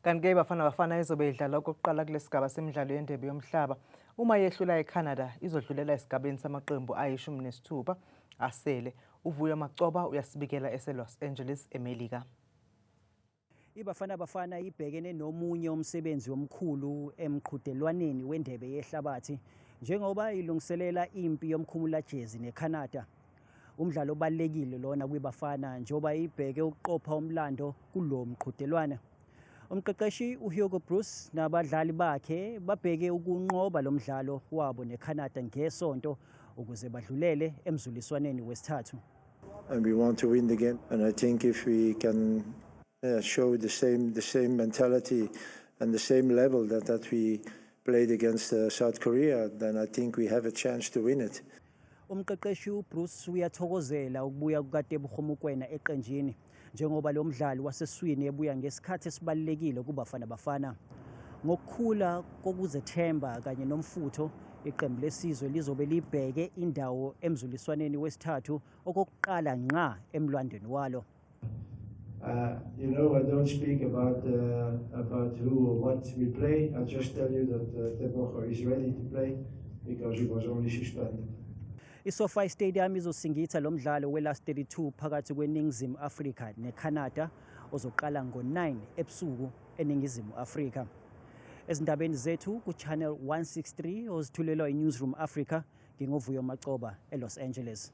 Kanti-ke iBafana Bafana izobe idlala okokuqala kulesigaba semidlalo yendebe yomhlaba. Uma yehlula eCanada izodlulela esigabeni samaqembu ayi-16 asele. uVuyo Macoba uyasibikela eseLos Angeles, eMelika. iBafana Bafana ibhekene nomunye umsebenzi omkhulu emqhudelwaneni wendebe yehlabathi njengoba ilungiselela impi yomkhumula jezi neCanada. Umdlalo obalekile lona kwiBafana njengoba ibheke ukuqopha umlando kulo mqhudelwana. Umqeqeshi uHugo Broos nabadlali bakhe babheke ukunqoba lo mdlalo wabo neCanada ngesonto ukuze badlulele emzuliswaneni wesithathu. And we want to win the game, and I think if we can show the same mentality and the same level that we played against South Korea, then I think we have a chance to win it. Umqeqeshi uBruce uyathokozela ukubuya kukaTebogo Mokoena eqenjini njengoba lo mdlali waseswini ebuya ngesikhathi esibalekile kuBafana Bafana. Ngokukhula kokuzethemba kanye nomfutho, iqembu lesizwe lizobe libheke indawo emzuliswaneni wesithathu okokuqala ngqa emlwandweni walo. You know, I don't speak about who or what we play. I just tell you that Tebogo is ready to play because he was only suspended. ISophia Stadium izosingitha lo mdlalo we-last 32 phakathi kweNingizimu Afrika neCanada ozoqala ngo-9 ebusuku eNingizimu Afrika. Ezindabeni zethu ku-Channel 163 ozithulelwa iNewsroom Africa, nginguVuyo Macoba eLos Angeles.